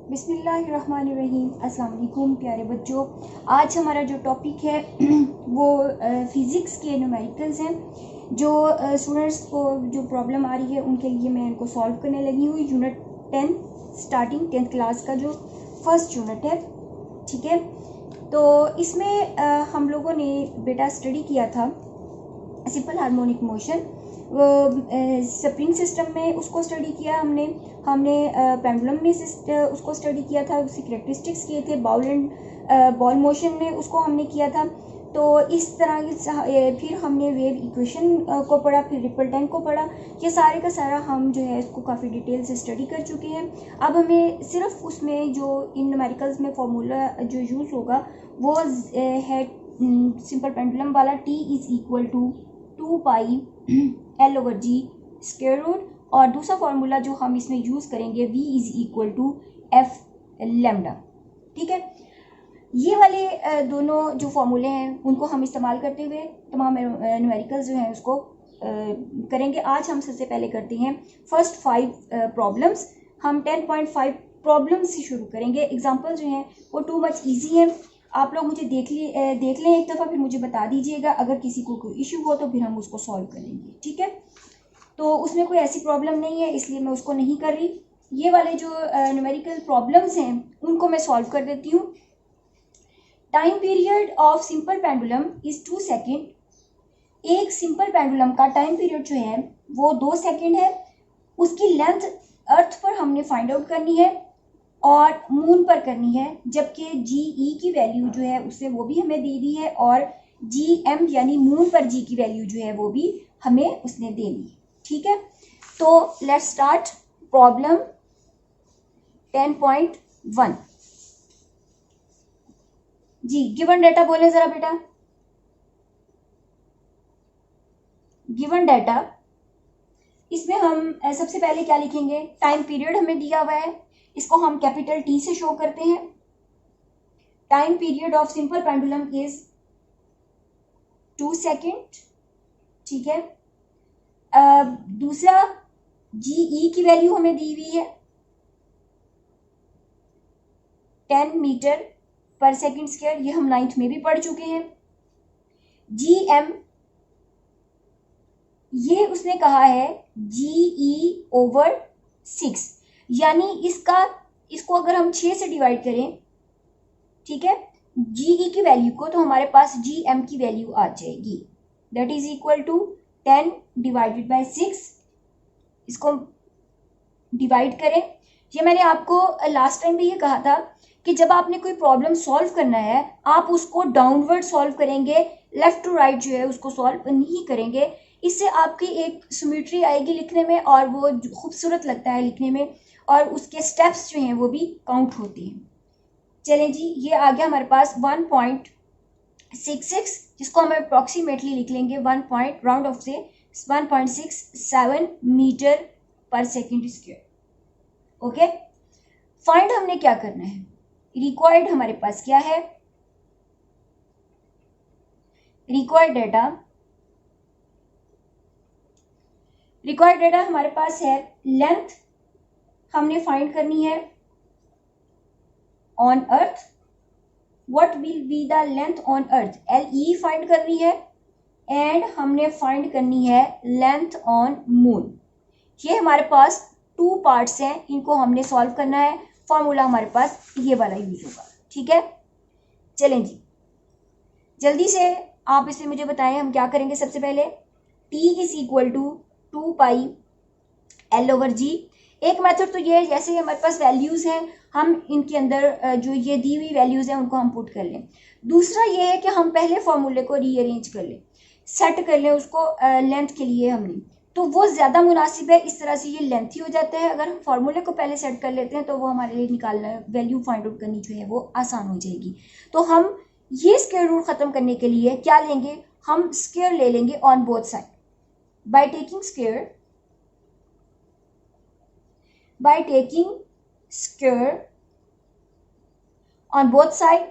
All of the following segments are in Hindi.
बिस्मिल्लाहिर्रहमानिर्रहीम। अस्सलाम वालेकुम प्यारे बच्चों। आज हमारा जो टॉपिक है वो फ़िज़िक्स के न्यूमेरिकल्स हैं। जो स्टूडेंट्स को जो प्रॉब्लम आ रही है उनके लिए मैं इनको सॉल्व करने लगी हूँ। यूनिट 10 स्टार्टिंग 10th क्लास का जो फर्स्ट यूनिट है, ठीक है। तो इसमें हम लोगों ने बेटा स्टडी किया था simple harmonic motion, spring system में उसको स्टडी किया हमने पेंडुलम में उसको स्टडी किया था, उसकी करेक्टरिस्टिक्स किए थे। बॉल मोशन में उसको हमने किया था। तो इस तरह की फिर हमने वेव इक्वेशन को पढ़ा, फिर रिपल टैंक को पढ़ा। ये सारे का सारा हम जो है इसको काफ़ी डिटेल से स्टडी कर चुके हैं। अब हमें सिर्फ उसमें जो इन न्यूमेरिकल्स में फॉर्मूला जो यूज़ होगा वो है सिंपल पेंडुलम वाला, T is equal to 2 pi L/G square root, और दूसरा फार्मूला जो हम इसमें यूज़ करेंगे V is equal to F lambda, ठीक है। ये वाले दोनों जो फार्मूले हैं उनको हम इस्तेमाल करते हुए तमाम न्यूमेरिकल्स जो हैं उसको करेंगे। आज हम सबसे पहले करते हैं फर्स्ट 5 प्रॉब्लम्स। हम 10.5 प्रॉब्लम्स से शुरू करेंगे। एग्जांपल जो हैं वो टू मच इजी हैं। आप लोग मुझे देख लें एक दफ़ा, फिर मुझे बता दीजिएगा। अगर किसी को कोई इशू हो तो फिर हम उसको सॉल्व करेंगे, ठीक है। तो उसमें कोई ऐसी प्रॉब्लम नहीं है, इसलिए मैं उसको नहीं कर रही। ये वाले जो न्यूमेरिकल प्रॉब्लम्स हैं उनको मैं सॉल्व कर देती हूँ। Time period of simple pendulum is 2 second. एक सिंपल पेंडुलम का टाइम पीरियड जो है वो 2 सेकेंड है। उसकी लेंथ अर्थ पर हमने फाइंड आउट करनी है और मून पर करनी है, जबकि GE की वैल्यू जो है उससे वो भी हमें दे दी है, और GM यानी मून पर G की वैल्यू जो है वो भी हमें उसने दे दी, ठीक है। तो लेट्स स्टार्ट प्रॉब्लम 10.1। जी, गिवन डाटा बोले जरा बेटा। गिवन डाटा, इसमें हम सबसे पहले क्या लिखेंगे? टाइम पीरियड हमें दिया हुआ है, इसको हम कैपिटल T से शो करते हैं। Time period of simple pendulum is 2 second, ठीक है। दूसरा GE की वैल्यू हमें दी हुई है 10 मीटर पर सेकेंड स्क्वायर, ये हम 9th में भी पढ़ चुके हैं। GM ये उसने कहा है GE/6, यानी इसको अगर हम 6 से डिवाइड करें, ठीक है, GE की वैल्यू को, तो हमारे पास GM की वैल्यू आ जाएगी, that is equal to 10 divided by 6। इसको डिवाइड करें। ये मैंने आपको लास्ट टाइम भी ये कहा था कि जब आपने कोई प्रॉब्लम सॉल्व करना है आप उसको डाउनवर्ड सॉल्व करेंगे, लेफ्ट टू राइट जो है उसको सॉल्व नहीं करेंगे। इससे आपकी एक सिमेट्री आएगी लिखने में, और वो खूबसूरत लगता है लिखने में, और उसके स्टेप्स जो हैं वो भी काउंट होते हैं। चलें जी, ये आ गया हमारे पास 1.66, जिसको हम अप्रॉक्सीमेटली लिख लेंगे 1 राउंड ऑफ से 1.67 मीटर पर सेकेंड स्क्वायर। ओके, फाइंड हमने क्या करना है? रिक्वायर्ड हमारे पास क्या है? रिक्वायर्ड डाटा हमारे पास है लेंथ हमने फाइंड करनी है on earth. What will be the length on earth? LE find करनी है, एंड हमने फाइंड करनी है लेंथ ऑन मून। ये हमारे पास 2 पार्ट्स हैं, इनको हमने सॉल्व करना है। फॉर्मूला हमारे पास ये वाला यूज होगा, ठीक है। चलें जी, जल्दी से आप इसमें मुझे बताएं हम क्या करेंगे। सबसे पहले T is equal to 2 pi L/G। एक मेथड तो ये, जैसे हमारे पास वैल्यूज हैं, हम इनके अंदर जो ये दी हुई वैल्यूज हैं उनको हम पुट कर लें। दूसरा ये है कि हम पहले फॉर्मूले को रीअरेंज कर लें, सेट कर लें उसको लेंथ के लिए हमने, तो वो ज़्यादा मुनासिब है। इस तरह से ये लेंथी हो जाता है। अगर हम फार्मूले को पहले सेट कर लेते हैं तो वो हमारे लिए निकालना, वैल्यू फाइंड आउट करनी जो है वो आसान हो जाएगी। तो हम ये स्क्वायर रूट ख़त्म करने के लिए क्या लेंगे? हम स्क्वायर ले लेंगे on both side. By taking square on both side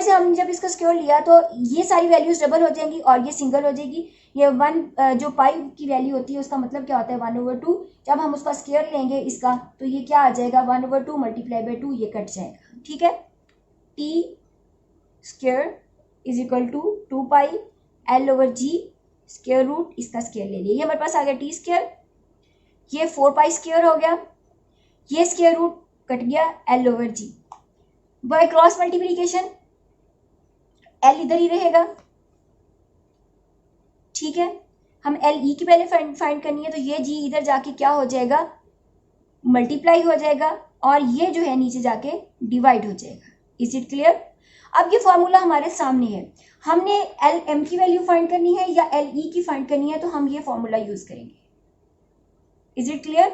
से हम जब इसका स्क्वायर लिया तो ये सारी वैल्यूज डबल हो जाएंगी और ये सिंगल हो जाएगी। ये 1 जो पाई की वैल्यू होती है उसका मतलब क्या होता है 1/2। जब हम उसका स्क्वायर लेंगे इसका तो ये क्या आ जाएगा 1/2 मल्टीप्लाई बाई 2, ये कट जाएगा। ठीक है, T square is equal to 2 pi L/G square root, इसका स्क्वायर ले लिया, ये हमारे पास आ गया टी स्क्वायर, ये 4 पाई स्क्वायर हो गया, ये स्क्वायर रूट कट गया L/G। By cross multiplication L इधर ही रहेगा। ठीक है, हम LE की पहले फाइंड करनी है, तो ये G इधर जाके क्या हो जाएगा मल्टीप्लाई हो जाएगा, और ये जो है नीचे जाके डिवाइड हो जाएगा। Is it clear? अब ये फॉर्मूला हमारे सामने है, हमने LM की वैल्यू फाइंड करनी है या LE की फाइंड करनी है, तो हम ये फॉर्मूला यूज करेंगे। Is it clear?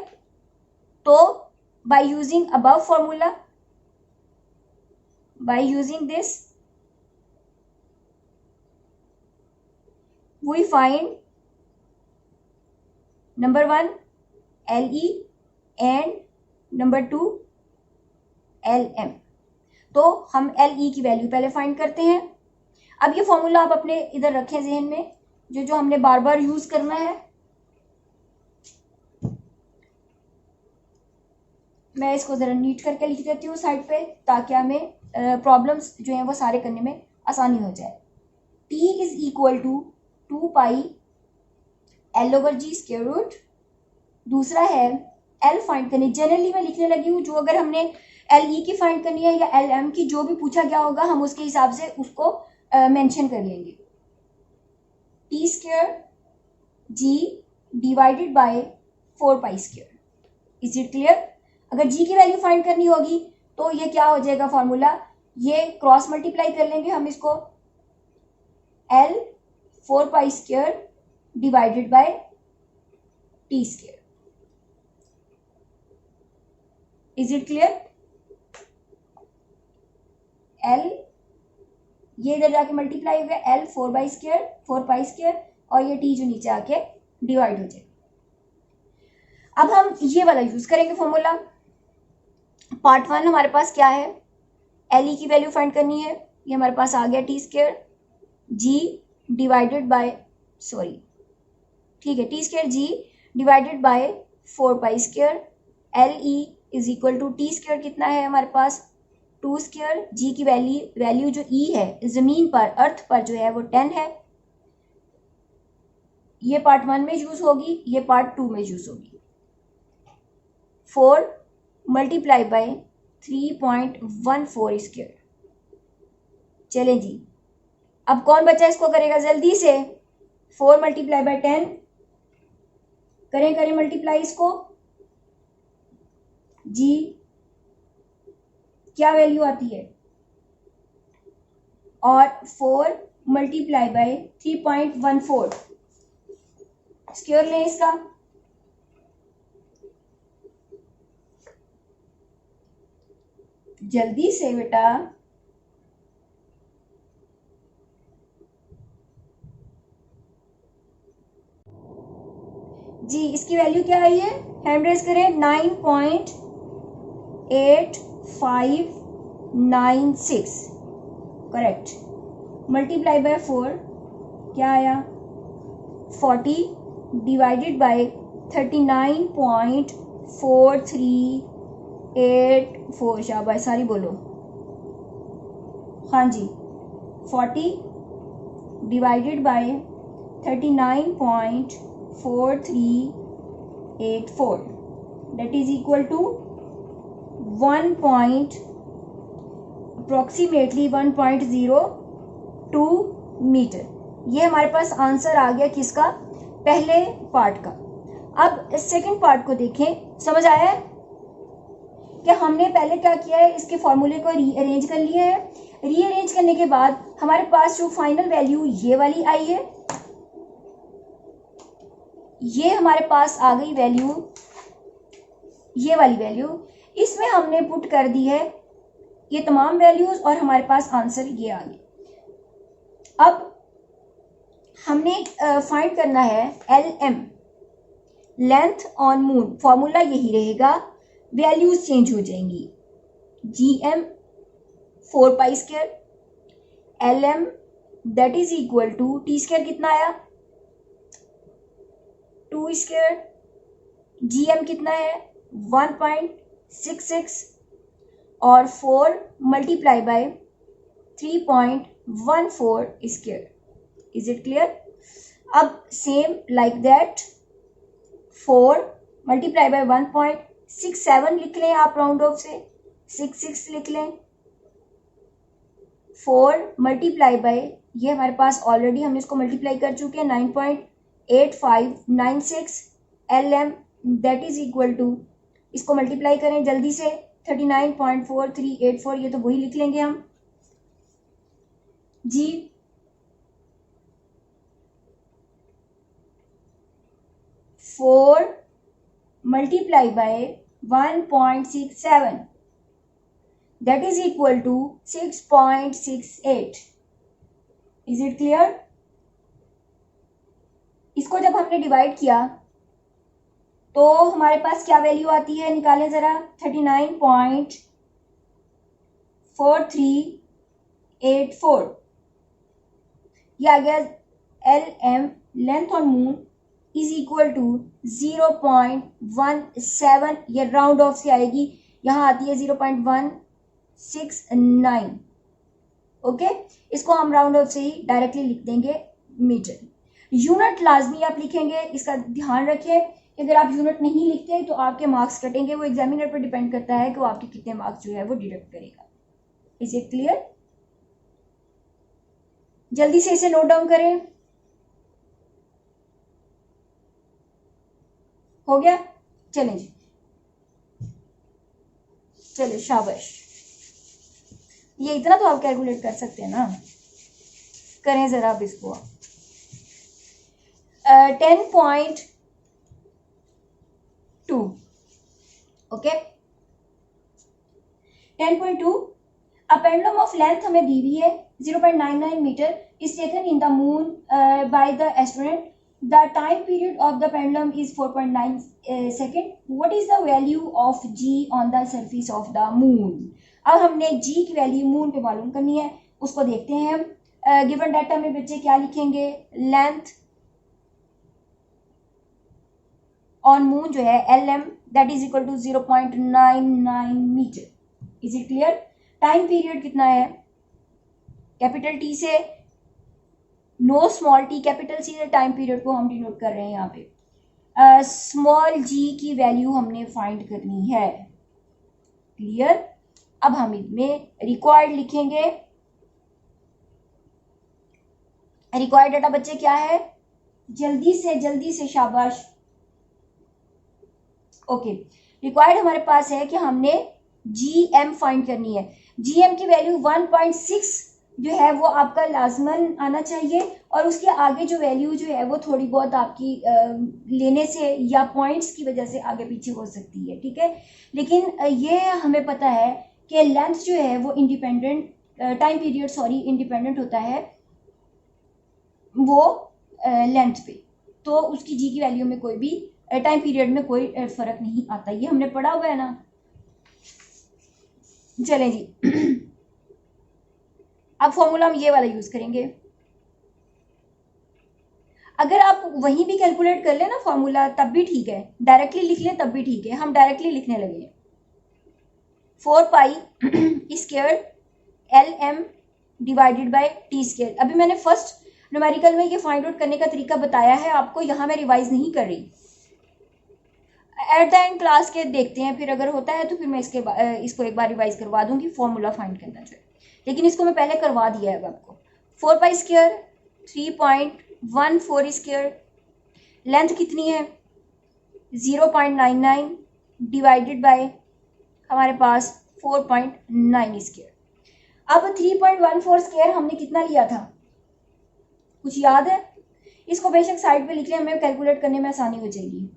तो by using above formula, by using this we find number 1 LE and number 2 LM। तो हम LE की वैल्यू पहले फाइंड करते हैं। अब ये फॉर्मूला आप अपने इधर रखें जहन में, जो हमने बार बार यूज करना है। मैं इसको जरा नीट करके लिख देती हूँ साइड पे, ताकि हमें प्रॉब्लम्स जो हैं वो सारे करने में आसानी हो जाए। T is equal to 2 pi L/G square root. दूसरा है L फाइंड करनी, जनरली मैं लिखने लगी हूँ, जो अगर हमने LE की फाइंड करनी है या LM की, जो भी पूछा गया होगा हम उसके हिसाब से उसको मेंशन कर लेंगे। T square G divided by 4 pi square. Is it clear? अगर G की वैल्यू फाइंड करनी होगी तो ये क्या हो जाएगा फॉर्मूला, ये क्रॉस मल्टीप्लाई कर लेंगे हम इसको, L 4 pi square divided by T square. Is it clear? L ये इधर जाके मल्टीप्लाई हो गया, L 4 पाई स्क्वायर, और ये T जो नीचे आके डिवाइड हो जाए। अब हम ये वाला यूज करेंगे फॉर्मूला। पार्ट 1 हमारे पास क्या है, LE की वैल्यू फाइंड करनी है, ये हमारे पास आ गया T square G divided by ठीक है, T square G divided by 4 pi square. LE is equal to T square कितना है हमारे पास 2 स्क्वायर, G की वैल्यू जो E है जमीन पर अर्थ पर जो है वो 10 है। ये पार्ट 1 में यूज होगी, ये पार्ट 2 में यूज होगी। 4 मल्टीप्लाई बाय 3.14 स्क्वायर। चलें जी, अब कौन बच्चा इसको करेगा जल्दी से, 4 मल्टीप्लाई बाय 10 करें मल्टीप्लाई इसको। जी क्या वैल्यू आती है, और 4 मल्टीप्लाई बाय 3.14 स्क्वायर लें इसका। जल्दी से बेटा, जी इसकी वैल्यू क्या आई है, हैंड रेज करें, 9.8596 करेक्ट। मल्टीप्लाई बाय 4 क्या आया 40 डिवाइडेड बाय 39.4384। शाबाश, सारी बोलो। हाँ जी, 40 divided by 39.4384 that is equal to 1.approximately 1.02 metre. ये हमारे पास आंसर आ गया किसका, पहले पार्ट का। अब सेकंड पार्ट को देखें, समझ आया है कि हमने पहले क्या किया है, इसके फॉर्मूले को रीअरेंज कर लिया है। रीअरेंज करने के बाद हमारे पास जो फाइनल वैल्यू ये वाली आई है, ये हमारे पास आ गई वैल्यू, ये वाली वैल्यू, इसमें हमने पुट कर दी है ये तमाम वैल्यूज, और हमारे पास आंसर ये आ गया। अब हमने फाइंड करना है LM, length on moon. Formula यही रहेगा, वैल्यूज चेंज हो जाएंगी। GM 4 pi square, LM that is equal to T square कितना आया 2 स्क्वायर, जी एम कितना है 1.66 और 4 multiply by 3.14 square. Is it clear? अब same like that 4 multiply by 1.67 लिख लें आप राउंड ऑफ से, 66 लिख लें। 4 मल्टीप्लाई बाय, ये हमारे पास ऑलरेडी हमने इसको मल्टीप्लाई कर चुके हैं, 9.8596 LM, that is equal to, इसको मल्टीप्लाई करें जल्दी से 39.4384, ये तो वही लिख लेंगे हम जी। Four multiply by 1.67 that is equal to 6.68. Is it clear? इसको जब हमने डिवाइड किया तो हमारे पास क्या वैल्यू आती है, निकालें जरा। 39.4384 ये आ गया। LM length on moon is equal to 0.17, ये राउंड ऑफ से आएगी, यहाँ आती है 0.169। ओके, इसको हम राउंड ऑफ से ही डायरेक्टली लिख देंगे मीटर। यूनिट लाजमी आप लिखेंगे, इसका ध्यान रखें कि अगर आप यूनिट नहीं लिखते तो आपके मार्क्स कटेंगे। वो एग्जामिनर पर डिपेंड करता है कि वो आपके कितने मार्क्स जो है वो डिडक्ट करेगा। Is it clear? जल्दी से इसे नोट डाउन करें। हो गया? चलें जी, चलिए शाबाश। ये इतना तो आप कैलकुलेट कर सकते हैं ना, करें जरा अब इसको। 10.2 okay, 10.2 a pendulum of length हमें दी हुई है 0.99 metre is taken in the moon by the astronaut. The time period of the pendulum is 4.9 second. What is the value of G on the surface of the moon? अब हमने G की वैल्यू मून पे मालूम करनी है, उसको देखते हैं हम। गिवन डाटा में बच्चे क्या लिखेंगे, लेंथ ऑन मून जो है LM that is equal to 0.99 metre. Is it clear? Time period कितना है, कैपिटल T से, no small T, capital C से टाइम पीरियड को हम डिनोट कर रहे हैं यहाँ पे। स्मॉल जी की वैल्यू हमने फाइंड करनी है। क्लियर? अब हम इनमें रिक्वायर्ड लिखेंगे। रिक्वायर्ड डाटा बच्चे क्या है, जल्दी से शाबाश। ओके, रिक्वायर्ड हमारे पास है कि हमने GM फाइंड करनी है। GM की वैल्यू 1.6 जो है वो आपका लाजमन आना चाहिए, और उसके आगे जो वैल्यू जो है वो थोड़ी बहुत आपकी लेने से या पॉइंट्स की वजह से आगे पीछे हो सकती है, ठीक है। लेकिन ये हमें पता है कि लेंथ जो है वो इंडिपेंडेंट, टाइम पीरियड इंडिपेंडेंट होता है वो लेंथ पे, तो उसकी जी की वैल्यू में कोई भी टाइम पीरियड में कोई फर्क नहीं आता। ये हमने पढ़ा हुआ है ना। चलें जी, अब फॉर्मूला हम ये वाला यूज करेंगे। अगर आप वहीं भी कैलकुलेट कर ले ना फॉर्मूला तब भी ठीक है, डायरेक्टली लिख ले तब भी ठीक है। हम डायरेक्टली लिखने लगे 4 pi square LM divided by T square. अभी मैंने फर्स्ट न्यूमेरिकल में ये फाइंड आउट करने का तरीका बताया है आपको, यहाँ मैं रिवाइज नहीं कर रही। एट द एंड क्लास के देखते हैं, फिर अगर होता है तो फिर मैं इसको एक बार रिवाइज करवा दूंगी फॉर्मूला फाइंड करना चाहिए, लेकिन इसको मैं पहले करवा दिया है आपको। 4 पाई स्क्वायर 3.14 स्क्वायर, लेंथ कितनी है 0.99 डिवाइडेड बाय हमारे पास 4.9 स्क्वायर। अब 3.14 स्क्वायर हमने कितना लिया था, कुछ याद है? इसको बेशक साइड पे लिख लें, हमें कैलकुलेट करने में आसानी हो जाएगी।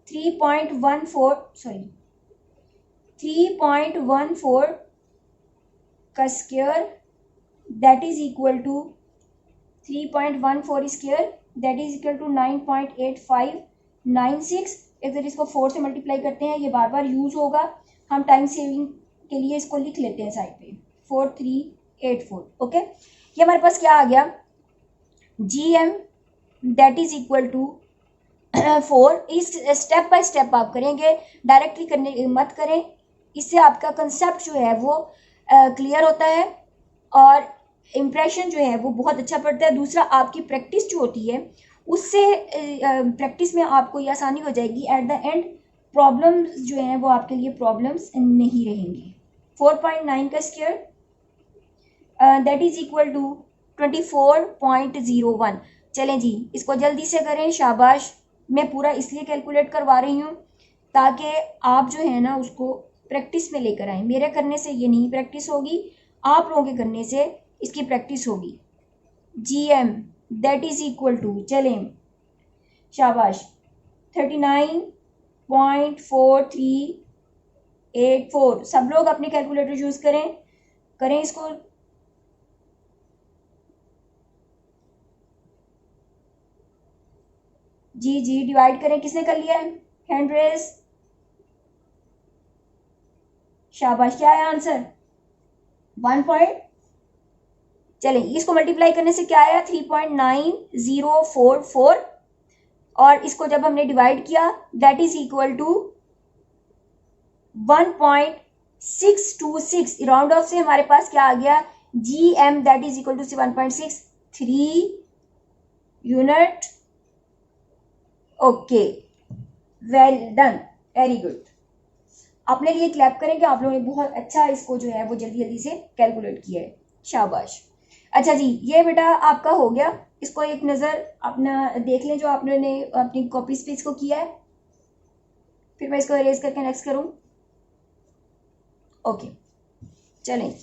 3.14 का square that is equal to 3.14 square that is equal to 9.8596। एक तरह इसको 4 से मल्टीप्लाई करते हैं, ये बार बार यूज होगा, हम टाइम सेविंग के लिए इसको लिख लेते हैं साइड पे 4384। ओके, ये हमारे पास क्या आ गया, GM that is equal to 4, इस स्टेप बाय स्टेप आप करेंगे, डायरेक्टली करने मत करें, इससे आपका कंसेप्ट जो है वो क्लियर होता है और इम्प्रेशन जो है वो बहुत अच्छा पड़ता है। दूसरा, आपकी प्रैक्टिस जो होती है उससे प्रैक्टिस में आपको ये आसानी हो जाएगी, एट द एंड प्रॉब्लम्स जो हैं वो आपके लिए प्रॉब्लम्स नहीं रहेंगी। 4.9 का square that is equal to 24.01। चलें जी, इसको जल्दी से करें, शाबाश। मैं पूरा इसलिए कैलकुलेट करवा रही हूँ ताकि आप जो है ना उसको प्रैक्टिस में लेकर आए। मेरे करने से ये नहीं प्रैक्टिस होगी, आप लोगों के करने से इसकी प्रैक्टिस होगी। GM that is equal to, चलें शाबाश, 39.4384। सब लोग अपने कैलकुलेटर यूज करें इसको। जी डिवाइड करें, किसने कर लिया है? हैंड रेस, शाबाश। क्या है आंसर? 1 पॉइंट, चलें इसको मल्टीप्लाई करने से क्या आया? 3.9044। और इसको जब हमने डिवाइड किया that is equal to 1.626। Round off से हमारे पास क्या आ गया? GM that is equal to 1.63 unit. Okay, well done, very good. अपने लिए क्लैप करें कि आप लोगों ने बहुत अच्छा इसको जो है वो जल्दी जल्दी से कैलकुलेट किया है, शाबाश। अच्छा जी, ये बेटा आपका हो गया। इसको एक नज़र अपना देख लें जो आपने अपनी कॉपीज पे इसको किया है, फिर मैं इसको अरेज करके नेक्स्ट करूं। ओके, चलें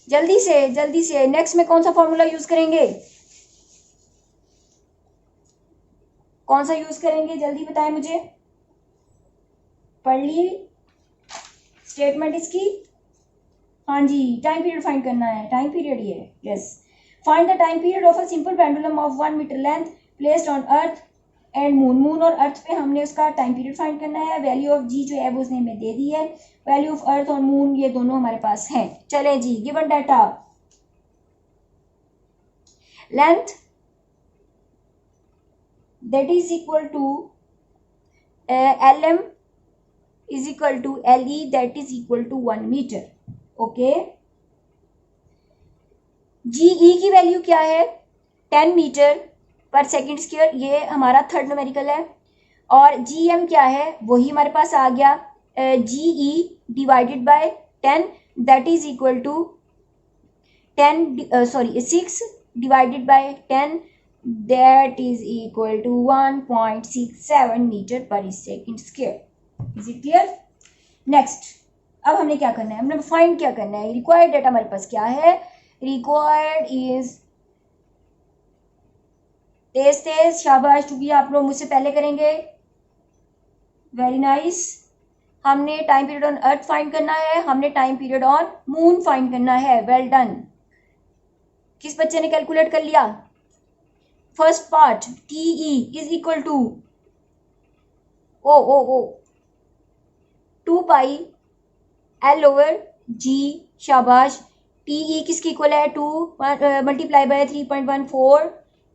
जल्दी से नेक्स्ट में कौन सा फॉर्मूला यूज करेंगे? कौन सा यूज करेंगे जल्दी बताएं मुझे। पढ़ ली स्टेटमेंट इसकी? हाँ जी, टाइम पीरियड फाइंड करना है, टाइम पीरियड ही है, yes. Find the time period of a simple pendulum of 1 metre length placed on earth and moon. Moon और अर्थ पे हमने उसका टाइम पीरियड फाइंड करना है। वैल्यू ऑफ जी जो है वो उसने हमें दे दी है। वैल्यू ऑफ अर्थ और मून ये दोनों हमारे पास हैं। चले जी, given data, length that is equal to LM is equal to LE that is equal to 1 metre. Okay, GE की वैल्यू क्या है? 10 मीटर पर सेकेंड स्क्वायर, ये हमारा थर्ड न्यूमेरिकल है। और GM क्या है? वही हमारे पास आ गया, GE divided by 10 that is equal to 6 divided by 10 that is equal to 1.67 metre पर second square. Is it clear? Next, अब हमने क्या करना है? हमने फाइंड क्या करना है? रिक्वायर्ड डाटा हमारे पास क्या है? रिक्वायर्ड इज, तेज शाबाश, क्योंकि आप लोग मुझसे पहले करेंगे, वेरी नाइस। हमने time period on earth find करना है, हमने time period on moon find करना है, वेल डन। किस बच्चे ने कैलकुलेट कर लिया? First part, TE is equal to ओ 2 पाई L ओवर G, शाबाश। TE किसकी इक्वल है? 2 मल्टीप्लाई बाय 3.14,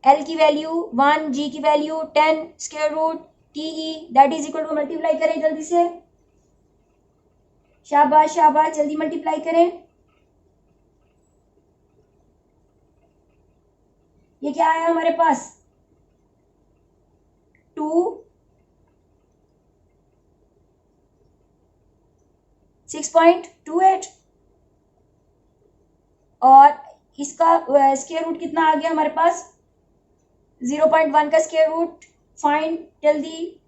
L की वैल्यू 1, G की value 10 square root TE that is equal to, multiply करें जल्दी से, शाबाश जल्दी मल्टीप्लाई करें। ये क्या आया हमारे पास? 6.28 और इसका स्क्वायर रूट कितना आ गया हमारे पास? 0.1 का स्क्वायर रूट फाइंड जल्दी।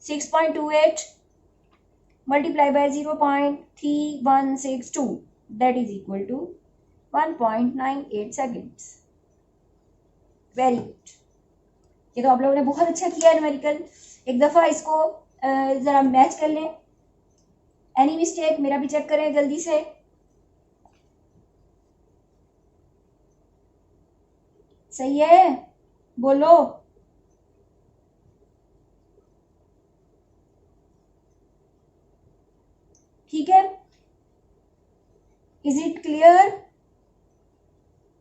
6.28 multiply by 0.3162 that is equal to 1.98 seconds. Very good, ये तो आप लोगों ने बहुत अच्छा किया है न्यूमेरिकल। एक दफ़ा इसको ज़रा मैच कर लें, एनी मिस्टेक मेरा भी चेक करें जल्दी से। सही है, बोलो। ठीक है, इज इट क्लियर?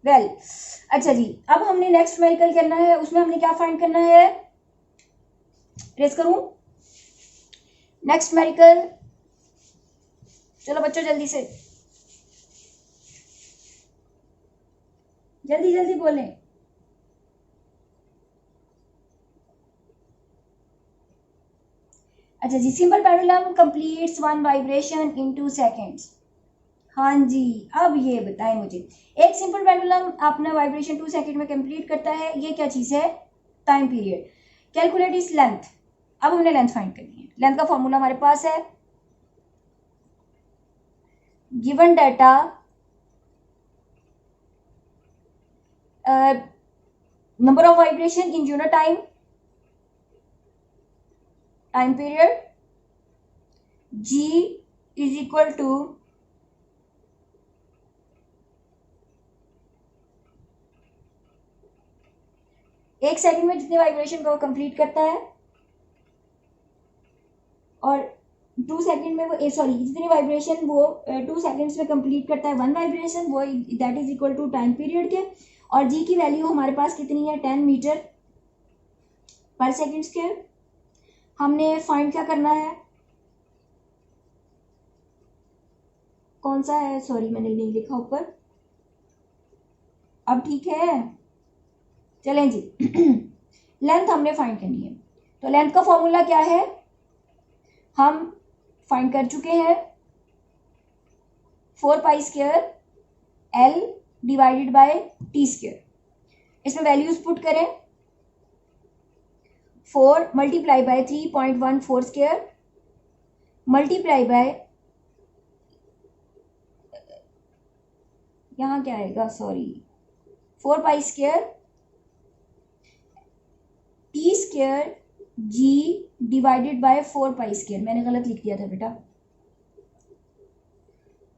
वेल, अच्छा जी, अब हमने नेक्स्ट न्यूमेरिकल करना है, उसमें हमने क्या फाइंड करना है? ट्रेस करूं? नेक्स्ट न्यूमेरिकल, चलो बच्चों जल्दी से, जल्दी जल्दी बोलें। अच्छा जी, simple pendulum completes one vibration in 2 seconds. हाँ जी, अब ये बताएं मुझे, एक सिंपल पेंडुलम अपना वाइब्रेशन 2 सेकेंड में कंप्लीट करता है, ये क्या चीज़ है? Time period. कैलकुलेट इस लेंथ। अब हमने लेंथ फाइंड करनी है। लेंथ का फॉर्मूला हमारे पास है, given data number of vibration in unit time, time period, G is equal to एक सेकंड में जितने वाइब्रेशन को कंप्लीट करता है, और 2 सेकंड में वो जितनी वाइब्रेशन वो 2 सेकंड्स में कंप्लीट करता है 1 वाइब्रेशन, वो that is equal to time period के। और जी की वैल्यू हमारे पास कितनी है? 10 मीटर पर सेकेंड स्क्वायर। हमने फाइंड क्या करना है? कौन सा है? सॉरी मैंने नहीं लिखा ऊपर। अब ठीक है, चलें जी। लेंथ हमने फाइंड करनी है, तो लेंथ का फॉर्मूला क्या है हम फाइंड कर चुके हैं, 4 pi square L divided by T square. इसमें वैल्यूज पुट करें, 4 multiply by 3.14 square multiply by, यहाँ क्या आएगा? Sorry, 4 pi square T square G divided by 4 pi square. मैंने गलत लिख दिया था बेटा,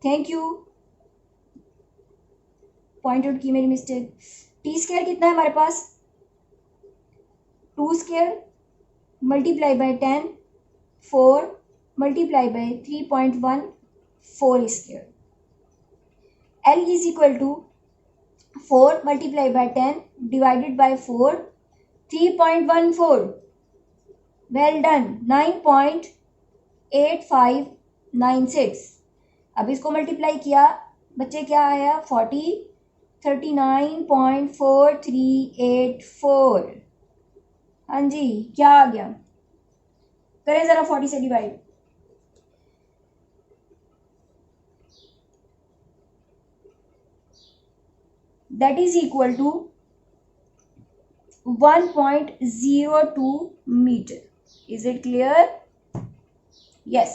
थैंक यू, पॉइंट आउट की मेरी मिस्टेक। टी स्क्वायर कितना है हमारे पास? 2 square multiply by 10, 4 multiply by 3.14 square. L is equal to 4 multiply by 10 divided by 4, 3.14, well done, 9.8596। अब इसको मल्टीप्लाई किया बच्चे, क्या आया? 39.4384। हाँ जी, क्या आ गया? करें जरा 40 से divide. That is equal to 1.02 metre. Is it clear? Yes.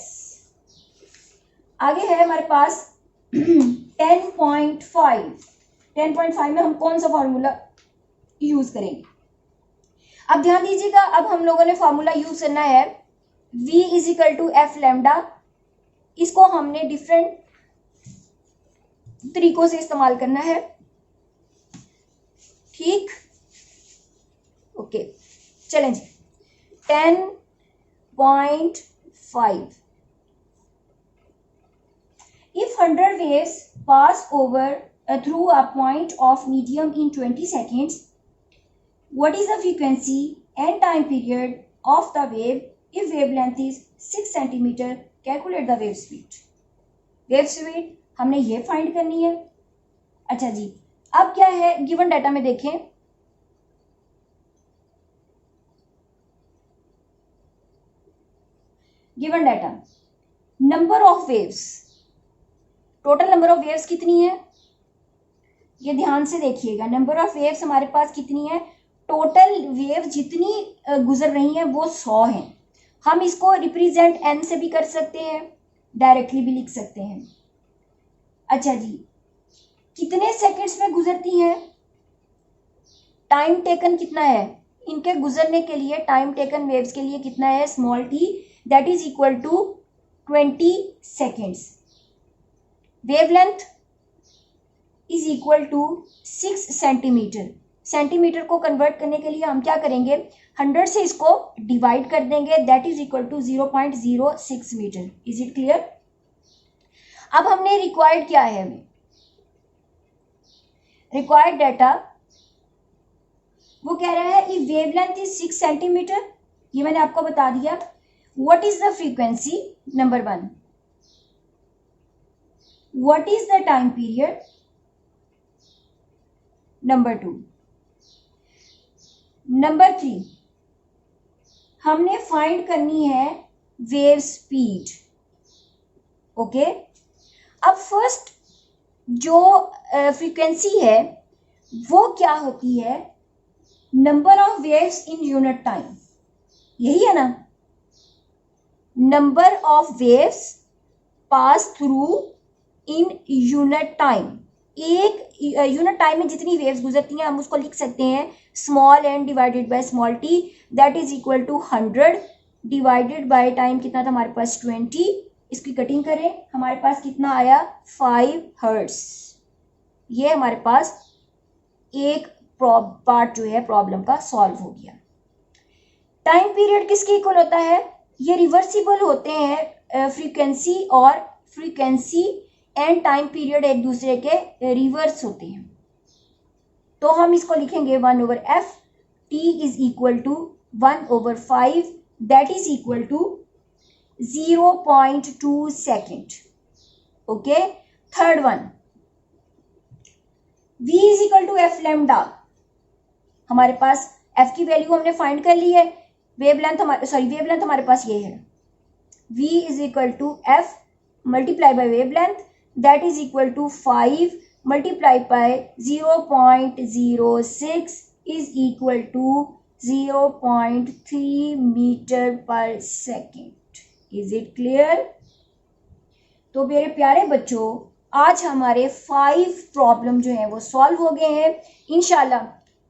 आगे है हमारे पास 10.5। 10.5 में हम कौन सा फॉर्मूला यूज करेंगे? अब ध्यान दीजिएगा, अब हम लोगों ने फॉर्मूला यूज करना है V is equal to F lambda. इसको हमने डिफरेंट तरीकों से इस्तेमाल करना है, ठीक? ओके, चलें जी। 10.5, if 100 waves pass over through a point of medium in 20 seconds, what is the frequency and time period of the wave if wavelength is 6 centimeter? Calculate the wave speed. Wave speed हमने ये फाइंड करनी है। अच्छा जी, अब क्या है गिवन डाटा में देखें, given data number of waves, total number of waves कितनी है? ये ध्यान से देखिएगा, नंबर ऑफ वेव्स हमारे पास कितनी है? टोटल वेव जितनी गुजर रही हैं वो 100 हैं। हम इसको रिप्रेजेंट n से भी कर सकते हैं, डायरेक्टली भी लिख सकते हैं। अच्छा जी, कितने सेकंड्स में गुजरती हैं? टाइम टेकन कितना है इनके गुजरने के लिए? टाइम टेकन वेव्स के लिए कितना है? Small t, that is equal to 20 seconds. Wavelength is equal to 6 centimetre. Centimetre को कन्वर्ट करने के लिए हम क्या करेंगे? 100 से इसको डिवाइड कर देंगे, that is equal to 0.06 metre. Is it clear? अब हमने रिक्वायर्ड क्या है? हमें रिक्वायर्ड डाटा वो कह रहा है कि वेवलेंथ इज 6 सेंटीमीटर, ये मैंने आपको बता दिया। What is the frequency, number 1। What is the time period, number 2। Number 3, हमने फाइंड करनी है वेव स्पीड। ओके, अब फर्स्ट जो फ्रीक्वेंसी है वो क्या होती है, number of waves in unit time, यही है ना, number of waves pass through in unit time. एक यूनिट टाइम में जितनी वेव्स गुजरती हैं हम उसको लिख सकते हैं small N divided by small T, that is equal to 100 divided by time कितना था हमारे पास 20। इसकी कटिंग करें, हमारे पास कितना आया 5 हर्ट्ज। ये हमारे पास एक पार्ट जो है प्रॉब्लम का सॉल्व हो गया। टाइम पीरियड किसके इक्वल होता है, ये रिवर्सिबल होते हैं फ्रीक्वेंसी, और फ्रीक्वेंसी एंड टाइम पीरियड एक दूसरे के रिवर्स होते हैं। तो हम इसको लिखेंगे 1/f, t is equal to 1/5, that is equal to 0.2 second. Okay, third one, v is equal to F lambda. हमारे पास f की वैल्यू हमने फाइंड कर ली है, वेवलेंथ हमारे पास ये है, v is equal to f multiply by wavelength, that is equal to 5 multiply by 0.06 is equal to 0.3 metre पर सेकेंड। Is it clear? तो मेरे प्यारे बच्चों, आज हमारे 5 प्रॉब्लम जो हैं वो सॉल्व हो गए हैं। इंशाल्लाह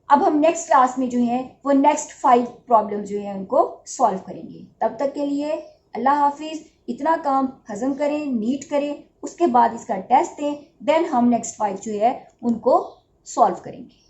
अब हम नेक्स्ट क्लास में जो है वो नेक्स्ट 5 प्रॉब्लम जो है उनको सॉल्व करेंगे। तब तक के लिए अल्लाह हाफिज। इतना काम हजम करें, नीट करें, उसके बाद इसका टेस्ट दें, देन हम नेक्स्ट 5 जो है उनको सॉल्व करेंगे।